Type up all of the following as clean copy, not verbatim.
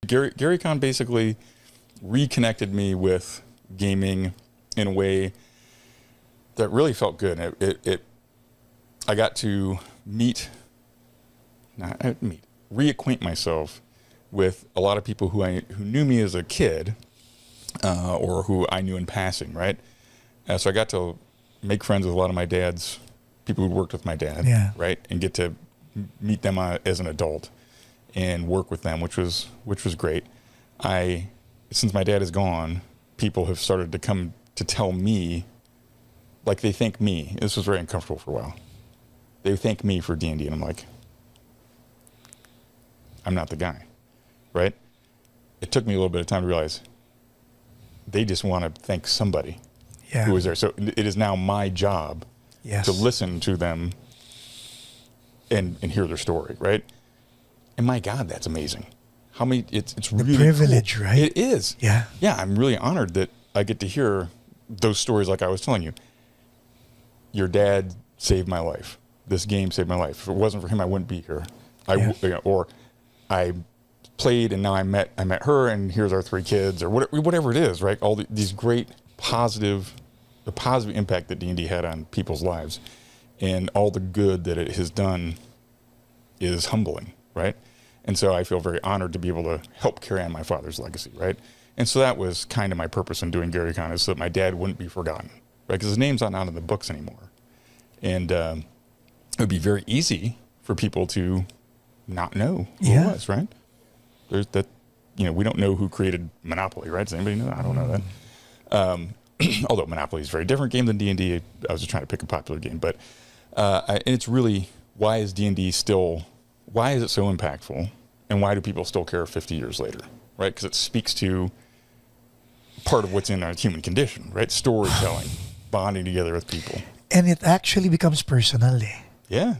GaryCon basically reconnected me with gaming in a way that really felt good. I got to reacquaint myself with a lot of people who knew me as a kid, or who I knew in passing, right? So I got to make friends with a lot of my dad's people who worked with my dad, right, and get to meet them as an adult and work with them, which was great. Since my dad is gone, people have started to come to tell me, like they thank me. This was very uncomfortable for a while. They thank me for D&D, and I'm like, I'm not the guy, right? It took me a little bit of time to realize they just want to thank somebody who was there. So it is now my job to listen to them and hear their story, right? And my God, that's amazing. How many? It's really the privilege, cool. right? It is. Yeah. Yeah, I'm really honored that I get to hear those stories. Like I was telling you, your dad saved my life. This game saved my life. If it wasn't for him, I wouldn't be here. Or I played and now I met her and here's our 3 kids, or whatever it is, right? All these great the positive impact that D&D had on people's lives, and all the good that it has done is humbling, right? And so I feel very honored to be able to help carry on my father's legacy, right? And so that was kind of my purpose in doing GaryCon, is so that my dad wouldn't be forgotten, right? Because his name's not in the books anymore. And it would be very easy for people to not know who he was, right? There's that, we don't know who created Monopoly, right? Does anybody know? I don't know that. Although Monopoly is a very different game than D&D. I was just trying to pick a popular game. But and it's really, why is D&D why is it so impactful? And why do people still care 50 years later, right? Because it speaks to part of what's in our human condition, right? Storytelling, bonding together with people. And it actually becomes personal. Yeah,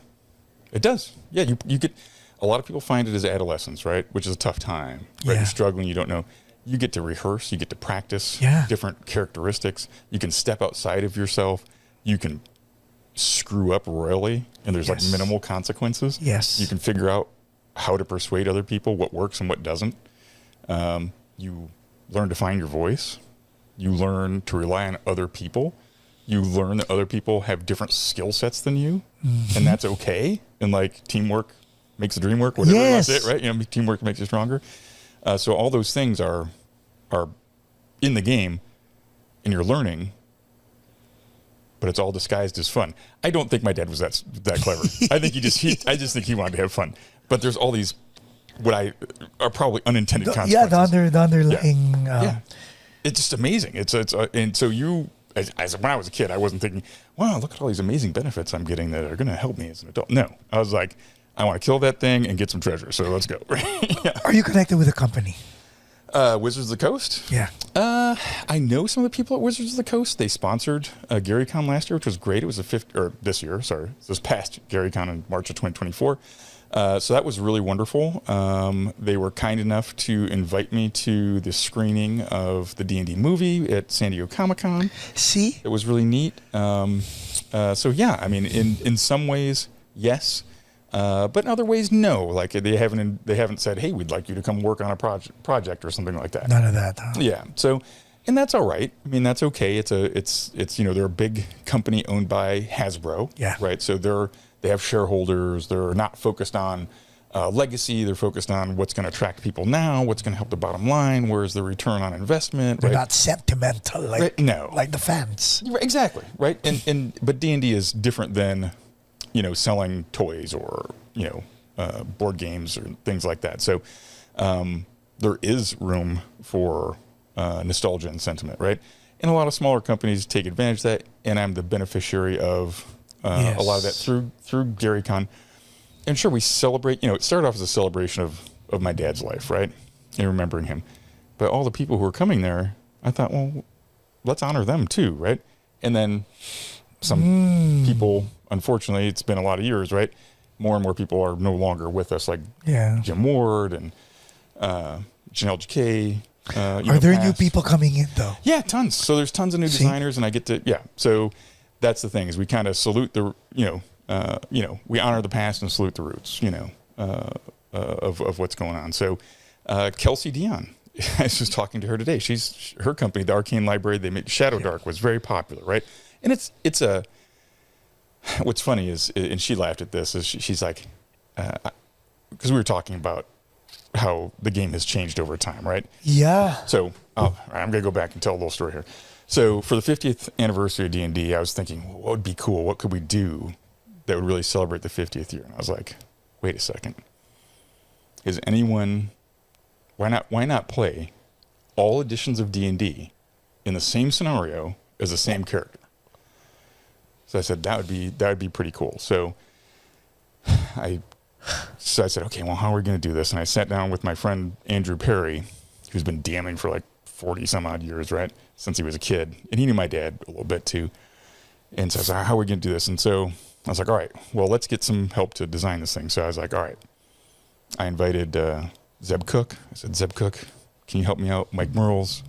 it does. Yeah, you get, a lot of people find it as adolescence, right? Which is a tough time, right? You're struggling, you don't know. You get to rehearse, you get to practice different characteristics. You can step outside of yourself. You can screw up royally, and there's like minimal consequences. Yes. You can figure out how to persuade other people, what works and what doesn't. You learn to find your voice. You learn to rely on other people. You learn that other people have different skill sets than you, and that's okay. And like, teamwork makes the dream work, whatever. That's it, right? Teamwork makes you stronger. So all those things are in the game, and you're learning, but it's all disguised as fun. I don't think my dad was that clever. I think I just think he wanted to have fun. But there's all these are probably unintended consequences. Yeah, the underlying. It's just amazing. And so when I was a kid, I wasn't thinking, wow, look at all these amazing benefits I'm getting that are going to help me as an adult. No, I was like, I want to kill that thing and get some treasure. So let's go. Are you connected with a company? Wizards of the Coast? Yeah. I know some of the people at Wizards of the Coast. They sponsored GaryCon last year, which was great. It was this past GaryCon in March of 2024. So that was really wonderful. They were kind enough to invite me to the screening of the D&D movie at San Diego Comic-Con. See? It was really neat. So yeah, I mean, in some ways, yes. But in other ways, no. Like they haven't said, hey, we'd like you to come work on a project or something like that. None of that. Huh? Yeah. So, and that's all right. I mean, that's okay. It's they're a big company owned by Hasbro. Yeah. Right. So they have shareholders. They're not focused on legacy. They're focused on what's going to attract people now, what's going to help the bottom line, where's the return on investment. They're not sentimental like the fans. Exactly. Right. But D&D is different than selling toys or, board games or things like that. So there is room for nostalgia and sentiment, right? And a lot of smaller companies take advantage of that, and I'm the beneficiary of a lot of that through GaryCon. And sure, we celebrate, it started off as a celebration of my dad's life, right? And remembering him. But all the people who were coming there, I thought, well, let's honor them too, right? And then some people, unfortunately, it's been a lot of years, right? More and more people are no longer with us, like Jim Ward and Janelle Jacquet. Are there new people coming in, though? Yeah, tons. So there's tons of new designers, and I get to, so that's the thing, is we kind of salute the, we honor the past and salute the roots, of what's going on. So Kelsey Dion, I was just talking to her today. Her company, the Arcane Library, they made Shadow Dark was very popular, right? And it's a, what's funny is, and she laughed at this, is she's like, because we were talking about how the game has changed over time, right? Yeah. So I'm going to go back and tell a little story here. So for the 50th anniversary of D&D, I was thinking, well, what would be cool? What could we do that would really celebrate the 50th year? And I was like, wait a second. Why not play all editions of D&D in the same scenario as the same character? So I said, that would be pretty cool. So I said, okay, well, how are we going to do this? And I sat down with my friend Andrew Perry, who's been DMing for like 40 some odd years, right? Since he was a kid. And he knew my dad a little bit too. And so I was like, how are we going to do this? And so I was like, all right, well, let's get some help to design this thing. So I was like, all right. I invited Zeb Cook. I said, Zeb Cook, can you help me out? Mike Merles,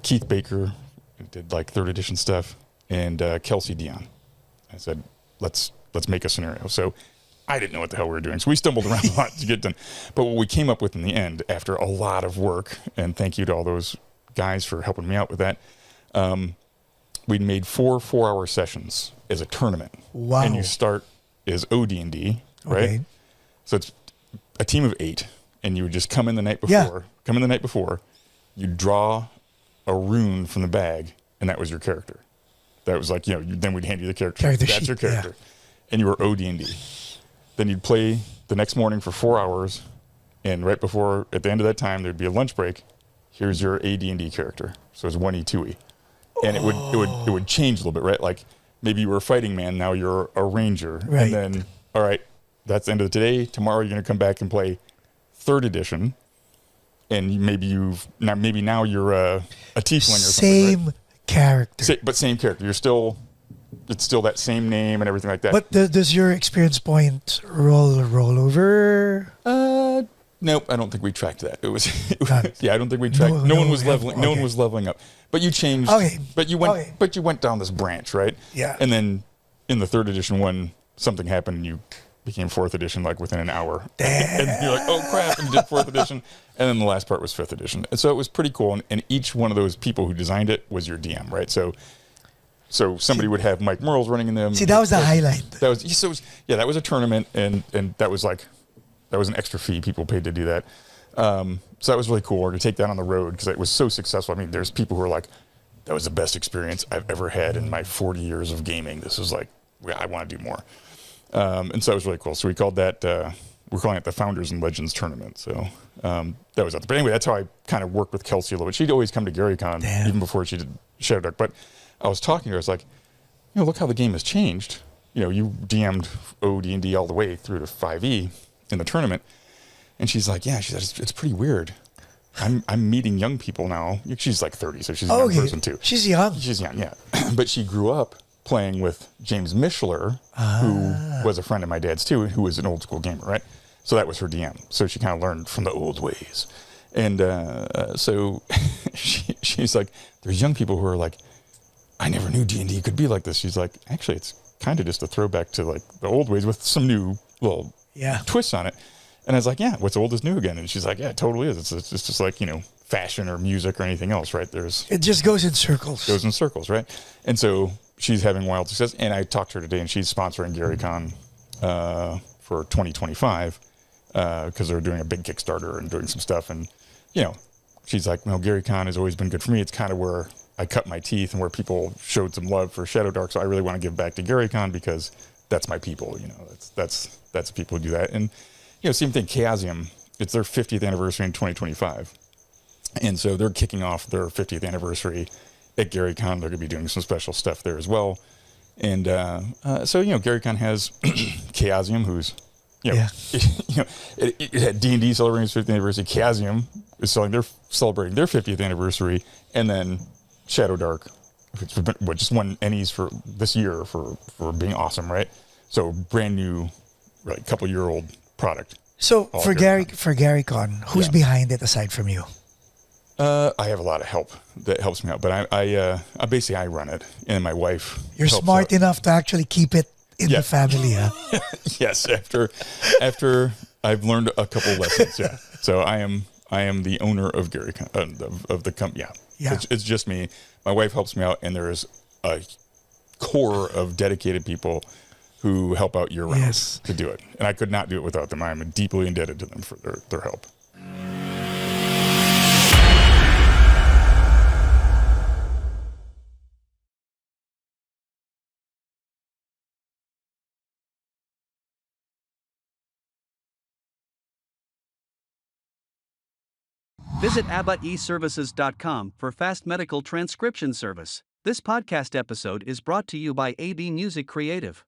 Keith Baker, who did like 3rd edition stuff, and Kelsey Dion. I said, let's make a scenario. So I didn't know what the hell we were doing. So we stumbled around a lot to get done. But what we came up with in the end, after a lot of work, and thank you to all those guys for helping me out with that, we made 4 4-hour sessions as a tournament. Wow. And you start as OD&D, right? Okay. So it's a team of 8, and you would just come in the night before, you draw a rune from the bag, and that was your character. That was like, then we'd hand you the character. That's your character. Yeah. And you were OD&D. Then you'd play the next morning for 4 hours, and right before, at the end of that time, there'd be a lunch break. Here's your AD&D character. So it's 1E, 2E. And it would change a little bit, right? Like maybe you were a fighting man, now you're a ranger. Right. And then, all right, that's the end of today. Tomorrow you're going to come back and play 3rd edition. And maybe now you're a tiefling or something. Same character. But same character. It's still that same name and everything like that. But does your experience point roll over? Nope, I don't think we tracked that. I don't think we tracked. No one was leveling. Okay. No one was leveling up. But you changed. Okay. But you went. Okay. But you went down this branch, right? Yeah. And then in the 3rd edition one, something happened, and you became 4th edition like within an hour. Damn. And you're like, oh crap! And you did 4th edition, and then the last part was 5th edition. And so it was pretty cool. And each one of those people who designed it was your DM, right? So somebody would have Mike Merles running in them. See, that was the highlight. That was a tournament, and that was an extra fee people paid to do that. So that was really cool, or to take that on the road, because it was so successful. I mean, there's people who are like, that was the best experience I've ever had in my 40 years of gaming. This was like, I want to do more. And so it was really cool. So we called that, we're calling it the Founders and Legends Tournament. So that was out there. But anyway, that's how I kind of worked with Kelsey a little bit. She'd always come to GaryCon, even before she did Shadow Dark. But I was talking to her, I was like, look how the game has changed. You DM'd OD&D all the way through to 5e in the tournament. And she's like, she said, it's pretty weird. I'm meeting young people now. She's like 30, so she's a young person too. She's young, yeah. But she grew up playing with James Mishler, who was a friend of my dad's too, who was an old school gamer, right? So that was her DM. So she kind of learned from the old ways. And so she's like, there's young people who are like, I never knew D&D could be like this. She's like, actually, it's kind of just a throwback to like the old ways with some new little twists on it. And I was like, what's old is new again. And she's like, it totally is. It's just like, fashion or music or anything else, right? It just goes in circles. Right? And so she's having wild success. And I talked to her today, and she's sponsoring GaryCon for 2025 because they're doing a big Kickstarter and doing some stuff. And, she's like, GaryCon has always been good for me. It's kind of where I cut my teeth and where people showed some love for Shadow Dark. So I really want to give back to GaryCon because that's my people, that's the people who do that. And, same thing, Chaosium, it's their 50th anniversary in 2025. And so they're kicking off their 50th anniversary at GaryCon. They're going to be doing some special stuff there as well. And so, GaryCon has Chaosium, who's, it had D&D celebrating its 50th anniversary. Chaosium is celebrating their 50th anniversary. And then Shadow Dark, which just won Ennies for this year for being awesome, right? So brand new, like couple-year-old product. So for GaryCon, who's behind it aside from you? I have a lot of help that helps me out, but I basically I run it, and my wife. You're helps smart out. enough to actually keep it in Yeah. the family, huh? Yes, after I've learned a couple lessons. Yeah, so I am the owner of Gary of the company. Yeah, Yeah. It's just me. My wife helps me out, and there's a core of dedicated people who help out year round Yes. to do it, and I could not do it without them. I am deeply indebted to them for their help. Visit AbbottEServices.com for fast medical transcription service. This podcast episode is brought to you by AB Music Creative.